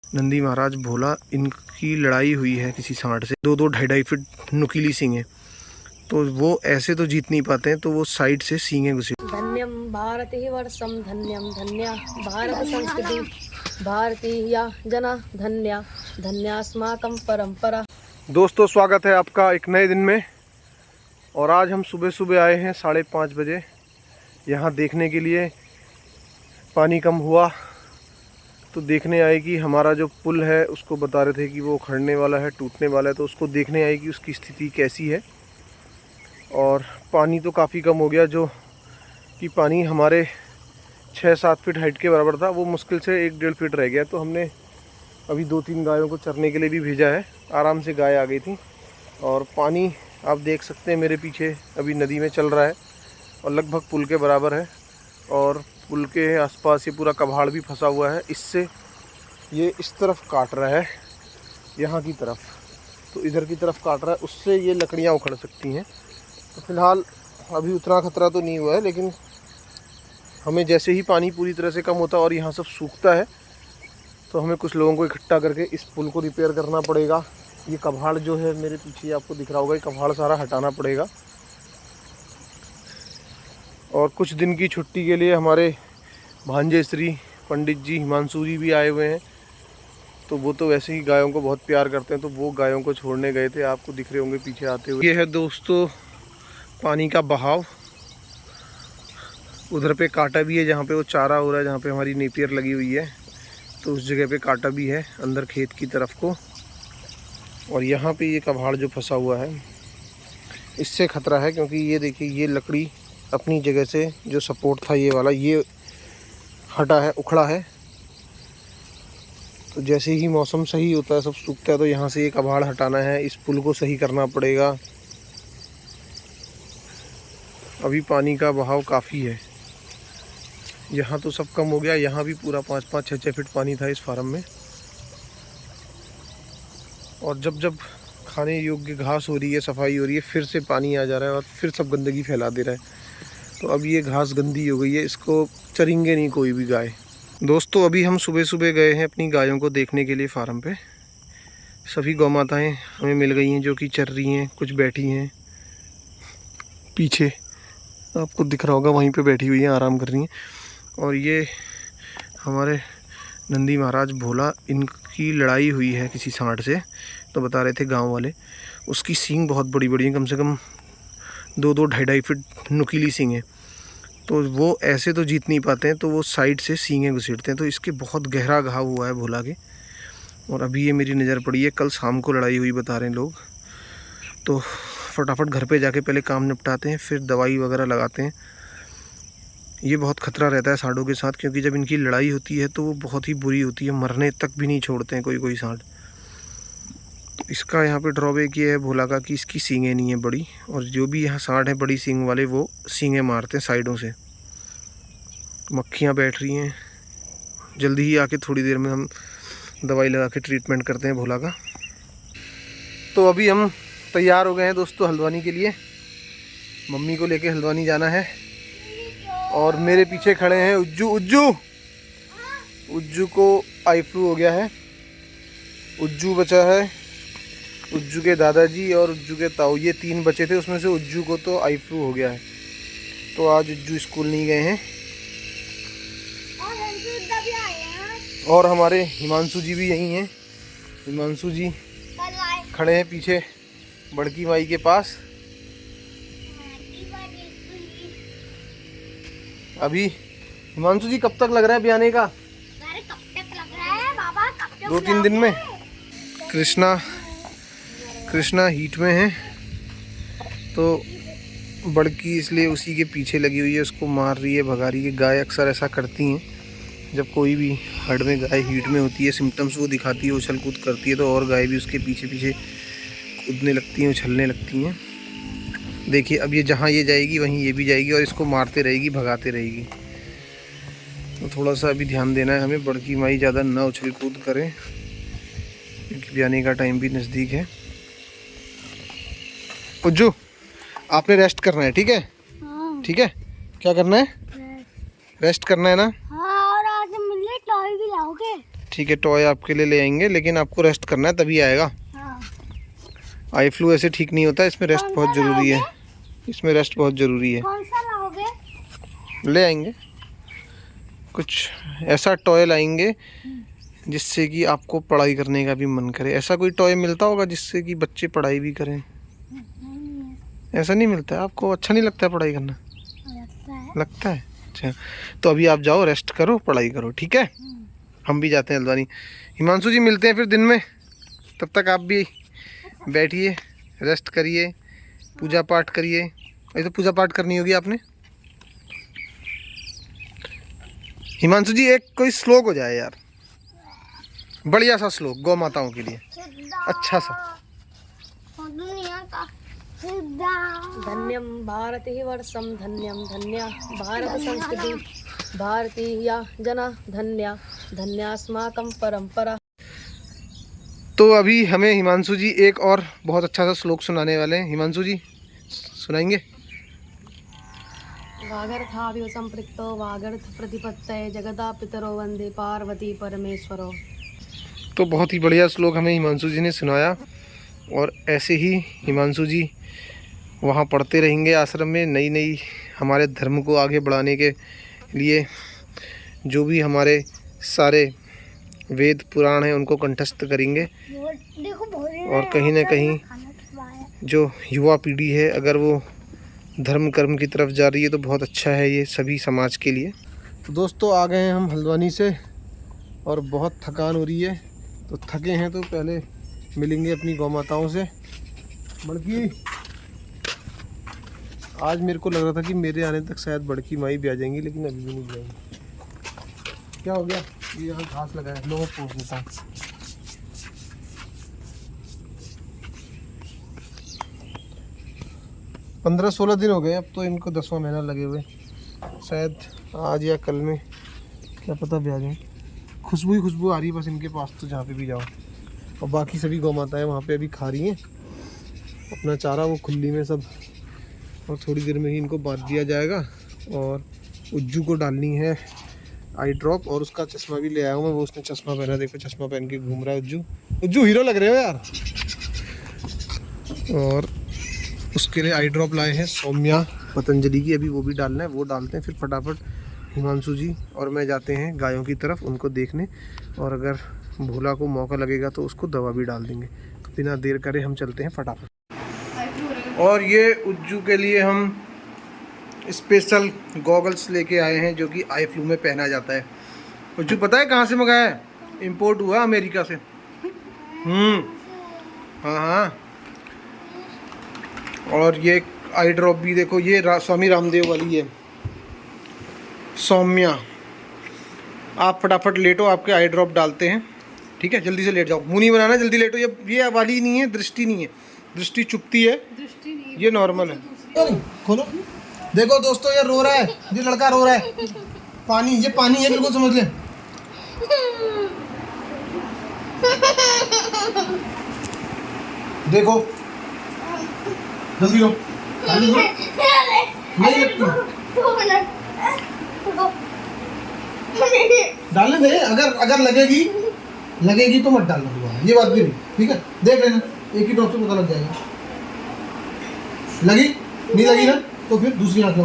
नंदी महाराज भोला, इनकी लड़ाई हुई है किसी सांड से। 2-2 ढाई फीट नुकीली सींग है, तो वो ऐसे तो जीत नहीं पाते हैं, तो वो साइड से सींगे घुसे। धन्यम भारती वर्षम धन्यम धन्या भारत संस्कृति भारतीय जना धन्या धन्यास्माकं परंपरा। दोस्तों, स्वागत है आपका एक नए दिन में। और आज हम सुबह सुबह आए हैं 5:30 बजे यहाँ देखने के लिए। पानी कम हुआ तो देखने आए कि हमारा जो पुल है उसको बता रहे थे कि वो उखड़ने वाला है, टूटने वाला है, तो उसको देखने आए कि उसकी स्थिति कैसी है। और पानी तो काफ़ी कम हो गया, जो कि पानी हमारे 6-7 फीट हाइट के बराबर था, वो मुश्किल से 1-1.5 फीट रह गया। तो हमने अभी 2-3 गायों को चरने के लिए भी भेजा है। आराम से गाय आ गई थी। और पानी आप देख सकते हैं मेरे पीछे अभी नदी में चल रहा है और लगभग पुल के बराबर है। और पुल के आसपास ये पूरा कभाड़ भी फंसा हुआ है। इससे ये इस तरफ काट रहा है, यहाँ की तरफ, तो इधर की तरफ काट रहा है, उससे ये लकड़ियाँ उखड़ सकती हैं। तो फ़िलहाल अभी उतना ख़तरा तो नहीं हुआ है, लेकिन हमें जैसे ही पानी पूरी तरह से कम होता है और यहाँ सब सूखता है, तो हमें कुछ लोगों को इकट्ठा करके इस पुल को रिपेयर करना पड़ेगा। ये कभाड़ जो है मेरे पीछे आपको दिख रहा होगा, ये कभाड़ सारा हटाना पड़ेगा। और कुछ दिन की छुट्टी के लिए हमारे भांजे श्री पंडित जी हिमांशु जी भी आए हुए हैं। तो वो तो वैसे ही गायों को बहुत प्यार करते हैं, तो वो गायों को छोड़ने गए थे, आपको दिख रहे होंगे पीछे आते हुए। ये है दोस्तों पानी का बहाव। उधर पे कांटा भी है जहाँ पे वो चारा हो रहा है, जहाँ पे हमारी नेपियर लगी हुई है, तो उस जगह पे कांटा भी है अंदर खेत की तरफ को। और यहाँ पे ये कभाड़ जो फंसा हुआ है, इससे खतरा है, क्योंकि ये देखिए ये लकड़ी अपनी जगह से जो सपोर्ट था ये वाला, ये हटा है, उखड़ा है। तो जैसे ही मौसम सही होता है, सब सूखता है, तो यहाँ से ये कभाड़ हटाना है, इस पुल को सही करना पड़ेगा। अभी पानी का बहाव काफ़ी है। यहाँ तो सब कम हो गया, यहाँ भी पूरा 5-5, 6-6 फीट पानी था इस फार्म में। और जब जब खाने योग्य घास हो रही है, सफाई हो रही है, फिर से पानी आ जा रहा है और फिर सब गंदगी फैला दे रहा है। तो अब ये घास गंदी हो गई है, इसको चरेंगे नहीं कोई भी गाय। दोस्तों, अभी हम सुबह सुबह गए हैं अपनी गायों को देखने के लिए फार्म पे। सभी गौ माताएँ हमें मिल गई हैं, जो कि चर रही हैं, कुछ बैठी हैं पीछे, आपको दिख रहा होगा, वहीं पे बैठी हुई हैं, आराम कर रही हैं। और ये हमारे नंदी महाराज भोला, इनकी लड़ाई हुई है किसी सांड से, तो बता रहे थे गांव वाले। उसकी सींग बहुत बड़ी बड़ी है, कम से कम 2-2 ढाई फीट नुकीली सींग है, तो वो ऐसे तो जीत नहीं पाते हैं, तो वो साइड से सींगें घुसेड़ते हैं। तो इसके बहुत गहरा घाव हुआ है भोला के। और अभी ये मेरी नज़र पड़ी है, कल शाम को लड़ाई हुई बता रहे हैं लोग। तो फटाफट घर पे जाके पहले काम निपटाते हैं, फिर दवाई वगैरह लगाते हैं। ये बहुत ख़तरा रहता है सांडों के साथ, क्योंकि जब इनकी लड़ाई होती है तो वो बहुत ही बुरी होती है, मरने तक भी नहीं छोड़ते हैं कोई सांड। इसका यहाँ पे ड्रॉबैक ये है भोला का कि इसकी सींगें नहीं है बड़ी, और जो भी यहाँ सांड है बड़ी सींग वाले, वो सींगें मारते हैं साइडों से। मक्खियाँ बैठ रही हैं, जल्दी ही आके थोड़ी देर में हम दवाई लगा के ट्रीटमेंट करते हैं भोला का। तो अभी हम तैयार हो गए हैं दोस्तों हल्द्वानी के लिए। मम्मी को लेके हल्द्वानी जाना है। और मेरे पीछे खड़े हैं उज्जू को आई फ्लू हो गया है। उज्जू बचा है, उज्जू के दादाजी और उज्जू के ताऊ, ये 3 बचे थे, उसमें से उज्जू को तो आई फ्लू हो गया है। तो आज उज्जू स्कूल नहीं गए हैं। और हमारे हिमांशु जी भी यहीं हैं। हिमांशु जी खड़े हैं पीछे बड़की माई के पास। अभी हिमांशु जी कब तक लग रहा है ब्याने का? कब तक लग रहा है बाबा? 2-3 दिन में। कृष्णा हीट में है, तो बड़की इसलिए उसी के पीछे लगी हुई है, उसको मार रही है, भगा रही है। गाय अक्सर ऐसा करती हैं, जब कोई भी हड़ में गाय हीट में होती है, सिम्टम्स वो दिखाती है, उछल कूद करती है, तो और गाय भी उसके पीछे पीछे कूदने लगती हैं, उछलने लगती हैं। देखिए अब ये जहाँ ये जाएगी वहीं ये भी जाएगी, और इसको मारते रहेगी, भगाते रहेगी। तो थोड़ा सा अभी ध्यान देना है हमें, बड़की माई ज़्यादा ना उछल कूद करें, क्योंकि ब्याने का टाइम भी नज़दीक है। उज्जू, आपने रेस्ट करना है, ठीक है? हाँ। ठीक है, क्या करना है? रेस्ट करना है ना? हाँ, और आज मुझे टॉय भी लाओगे? ठीक है, टॉय आपके लिए ले आएंगे, लेकिन आपको रेस्ट करना है तभी आएगा। हाँ। आई फ्लू ऐसे ठीक नहीं होता, इसमें रेस्ट बहुत ज़रूरी है, इसमें रेस्ट बहुत ज़रूरी है। कौन सा लाओगे? ले आएंगे कुछ ऐसा टॉय लाएंगे जिससे कि आपको पढ़ाई करने का भी मन करे। ऐसा कोई टॉय मिलता होगा जिससे कि बच्चे पढ़ाई भी करें? ऐसा नहीं मिलता है। आपको अच्छा नहीं लगता है पढ़ाई करना? लगता है। अच्छा, तो अभी आप जाओ, रेस्ट करो, पढ़ाई करो, ठीक है? हम भी जाते हैं हल्द्वानी। हिमांशु जी मिलते हैं फिर दिन में, तब तक आप भी बैठिए, रेस्ट करिए, पूजा पाठ करिए। ये तो पूजा पाठ करनी होगी आपने। हिमांशु जी एक कोई श्लोक हो जाए यार, बढ़िया सा श्लोक गौ माताओं के लिए, अच्छा सा। धन्यम भारती वर्षम धन्यम धन्या भारत संस्कृति भारतीय जना धन्या धन्यास्माकं परंपरा। तो अभी हमें हिमांशु जी एक और बहुत अच्छा सा श्लोक सुनाने वाले हैं। हिमांशु जी सुनाएंगे? वागर्थाविव संपृक्तो वागर्थ प्रतिपत्तये जगदा पितरो वंदे पार्वती परमेश्वरो। तो बहुत ही बढ़िया श्लोक हमें हिमांशु जी ने सुनाया, और ऐसे ही हिमांशु जी वहाँ पढ़ते रहेंगे आश्रम में, नई नई हमारे धर्म को आगे बढ़ाने के लिए जो भी हमारे सारे वेद पुराण हैं उनको कंठस्थ करेंगे। और कहीं ना कहीं जो युवा पीढ़ी है अगर वो धर्म कर्म की तरफ जा रही है तो बहुत अच्छा है ये सभी समाज के लिए। तो दोस्तों आ गए हैं हम हल्द्वानी से और बहुत थकान हो रही है, तो थके हैं तो पहले मिलेंगे अपनी गौ माताओं से। बड़की आज मेरे को लग रहा था कि मेरे आने तक शायद बड़की माई भी आ जाएंगी, लेकिन अभी भी नहीं जाएंगी। क्या हो गया? ये यहाँ घास लगा है, लोग पूछ लेता हूँ। पंद्रह 16 दिन हो गए अब तो इनको 10वां महीना लगे हुए, शायद आज या कल में क्या पता भी आ जाए। खुशबू ही खुशबू आ रही है बस इनके पास, तो जहाँ पे भी जाओ। और बाकी सभी गौ माताएं वहाँ पे अभी खा रही हैं अपना चारा, वो खुली में सब, और थोड़ी देर में ही इनको बांध दिया जाएगा। और उज्जू को डालनी है आई ड्रॉप, और उसका चश्मा भी ले आया हूँ मैं, वो उसने चश्मा पहना, देखो चश्मा पहन के घूम रहा है उज्जू। उज्जू हीरो लग रहे हो यार। और उसके लिए आई ड्रॉप लाए हैं सौम्या पतंजलि की, अभी वो भी डालना है, वो डालते हैं फिर फटाफट हिमांशु जी और मैं जाते हैं गायों की तरफ उनको देखने, और अगर भोला को मौका लगेगा तो उसको दवा भी डाल देंगे। तो बिना देर करे हम चलते हैं फटाफट। और ये उज्जू के लिए हम स्पेशल गॉगल्स लेके आए हैं जो कि आई फ्लू में पहना जाता है। उज्जू पता है कहाँ से मंगाया है? इंपोर्ट हुआ अमेरिका से। हाँ हाँ। और ये आई ड्रॉप भी देखो, ये स्वामी रामदेव वाली है सौम्या। आप फटाफट लेटो, आपके आई ड्रॉप डालते हैं, ठीक है? जल्दी से लेट जाओ, मुंह नहीं बनाना, जल्दी लेटो। ये वाली नहीं है, दृष्टि नहीं है, दृष्टि चुपती है, ये नॉर्मल है। खोलो, देखो दोस्तों ये रो रहा है, ये लड़का रो रहा है। पानी, ये पानी है, बिल्कुल समझ ले। देखो जल्दी लो, नहीं डालने दे, अगर लगेगी तो मत डालना दोबारा, ये बात भी नहीं, ठीक है? देख लेना, एक ही ड्रॉप से पता लग जाएगा। लगी नहीं लगी ना तो फिर दूसरी आंख लो,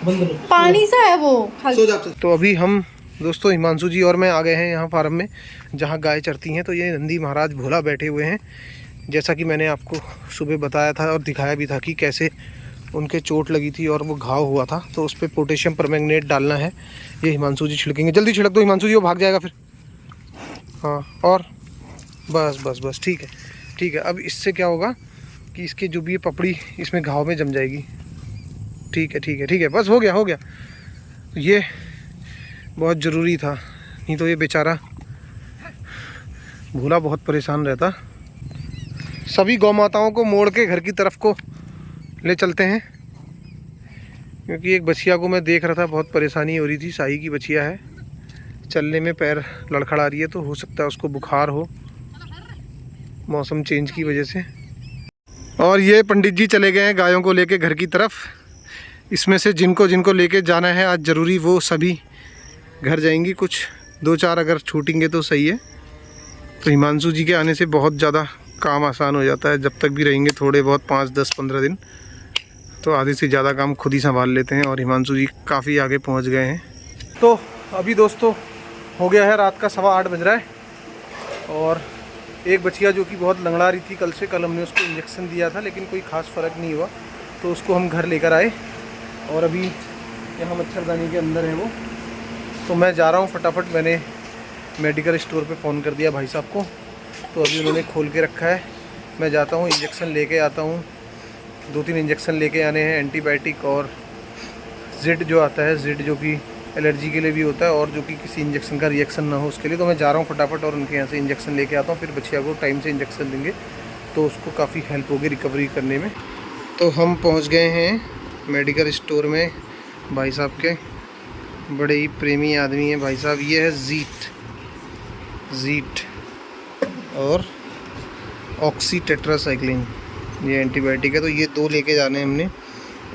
बंद करो, पानी सा है वो। सो जाओ। तो अभी हम दोस्तों हिमांशु जी और मैं आ गए हैं यहाँ फार्म में जहाँ गाय चरती हैं। तो ये नंदी महाराज भोला बैठे हुए हैं, जैसा कि मैंने आपको सुबह बताया था और दिखाया भी था कि कैसे उनके चोट लगी थी और वो घाव हुआ था, तो उस पर पोटेशियम परमैंगनेट डालना है। ये हिमांशु जी छिड़केंगे, जल्दी छिड़क दो हिमांशु जी, वो भाग जाएगा फिर। हाँ, और बस ठीक है ठीक है। अब इससे क्या होगा कि इसके जो भी ये पपड़ी इसमें घाव में जम जाएगी। ठीक है, बस हो गया। ये बहुत ज़रूरी था, नहीं तो ये बेचारा भोला बहुत परेशान रहता। सभी गौ माताओं को मोड़ के घर की तरफ को ले चलते हैं, क्योंकि एक बछिया को मैं देख रहा था, बहुत परेशानी हो रही थी। शाही की बछिया है, चलने में पैर लड़खड़ा रही है, तो हो सकता है उसको बुखार हो मौसम चेंज की वजह से। और ये पंडित जी चले गए हैं गायों को लेके घर की तरफ। इसमें से जिनको लेके जाना है आज ज़रूरी, वो सभी घर जाएंगी। कुछ 2-4 अगर छूटेंगे तो सही है। तो हिमांशु जी के आने से बहुत ज़्यादा काम आसान हो जाता है। जब तक भी रहेंगे थोड़े बहुत 5, 10, 15 दिन, तो आधे से ज़्यादा काम खुद ही संभाल लेते हैं। और हिमांशु जी काफ़ी आगे पहुंच गए हैं। तो अभी दोस्तों हो गया है रात का 8:15 बज रहा है। और एक बछिया जो कि बहुत लंगड़ा रही थी कल हमने उसको इंजेक्शन दिया था, लेकिन कोई ख़ास फ़र्क नहीं हुआ, तो उसको हम घर लेकर आए। और अभी यहाँ मच्छरदानी के अंदर है वो। तो मैं जा रहा हूँ फटाफट। मैंने मेडिकल स्टोर पे फ़ोन कर दिया भाई साहब को, तो अभी उन्होंने खोल के रखा है। मैं जाता हूँ, इंजेक्शन लेके आता हूँ। 2-3 इंजेक्शन लेके आने हैं, एंटीबायोटिक और जिड जो आता है, जिड जो कि एलर्जी के लिए भी होता है और जो कि किसी इंजेक्शन का रिएक्शन ना हो उसके लिए। तो मैं जा रहा हूँ फटाफट और उनके यहाँ से इंजेक्शन लेके आता हूँ। फिर बच्चिया को टाइम से इंजेक्शन देंगे तो उसको काफ़ी हेल्प होगी रिकवरी करने में। तो हम पहुँच गए हैं मेडिकल स्टोर में। भाई साहब के बड़े ही प्रेमी आदमी हैं भाई साहब। ये है ज़ीट और ऑक्सी टेट्रासाइक्लिन, ये एंटीबायोटिक है। तो ये 2 लेके जाने हैं हमने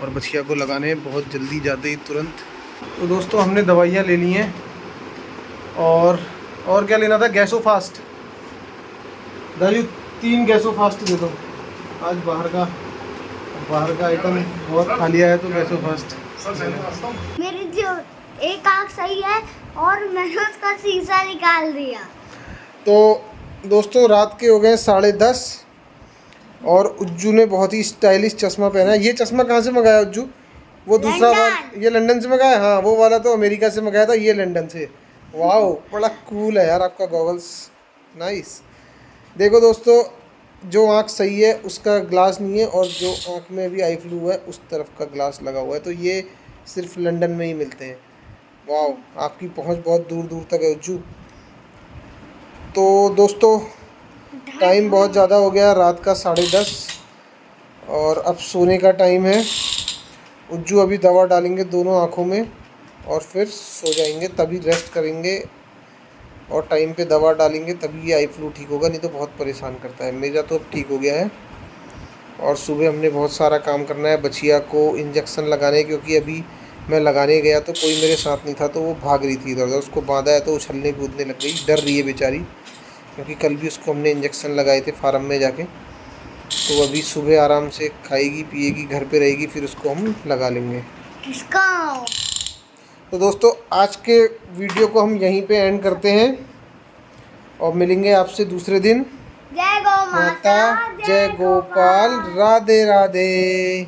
और बछिया को लगाने हैं बहुत जल्दी, जाते ही तुरंत। तो दोस्तों हमने दवाइयाँ ले ली हैं और क्या लेना था, गैसोफास्ट। दाजू 3 गैसोफास्ट दे दो। आज बाहर का आइटम बहुत खा लिया है, तो गैसोफास्ट। मेरी जो एक आँख सही है और मैंने उसका शीशा निकाल दिया। तो दोस्तों रात के हो गए 10:30 और उज्जू ने बहुत ही स्टाइलिश चश्मा पहना है। ये चश्मा कहाँ से मंगाया उज्जू? वो दूसरा वाला ये लंदन से मंगाया? हाँ, वो वाला तो अमेरिका से मंगाया था, ये लंदन से। वाह, बड़ा कूल है यार आपका गॉगल्स, नाइस। देखो दोस्तों, जो आँख सही है उसका ग्लास नहीं है और जो आँख में भी आई फ्लू है उस तरफ का ग्लास लगा हुआ है। तो ये सिर्फ लंदन में ही मिलते हैं। वाह, आपकी पहुँच बहुत दूर दूर तक है उज्जू। तो दोस्तों टाइम बहुत ज़्यादा हो गया, रात का 10:30 और अब सोने का टाइम है। उज्जू अभी दवा डालेंगे दोनों आँखों में और फिर सो जाएंगे, तभी रेस्ट करेंगे और टाइम पे दवा डालेंगे तभी ये आई फ्लू ठीक होगा, नहीं तो बहुत परेशान करता है। मेरा तो अब ठीक हो गया है। और सुबह हमने बहुत सारा काम करना है, बछिया को इंजेक्शन लगाने, क्योंकि अभी मैं लगाने गया तो कोई मेरे साथ नहीं था, तो वो भाग रही थी इधर उधर। उसको बांधा है तो उछलने कूदने लग गई, डर रही है बेचारी, क्योंकि कल भी उसको हमने इंजेक्शन लगाए थे फार्म में जाके। तो अभी सुबह आराम से खाएगी पिएगी, घर पे रहेगी, फिर उसको हम लगा लेंगे। किसका? तो दोस्तों आज के वीडियो को हम यहीं पे एंड करते हैं और मिलेंगे आपसे दूसरे दिन। जय गौ माता, जय गोपाल, राधे राधे।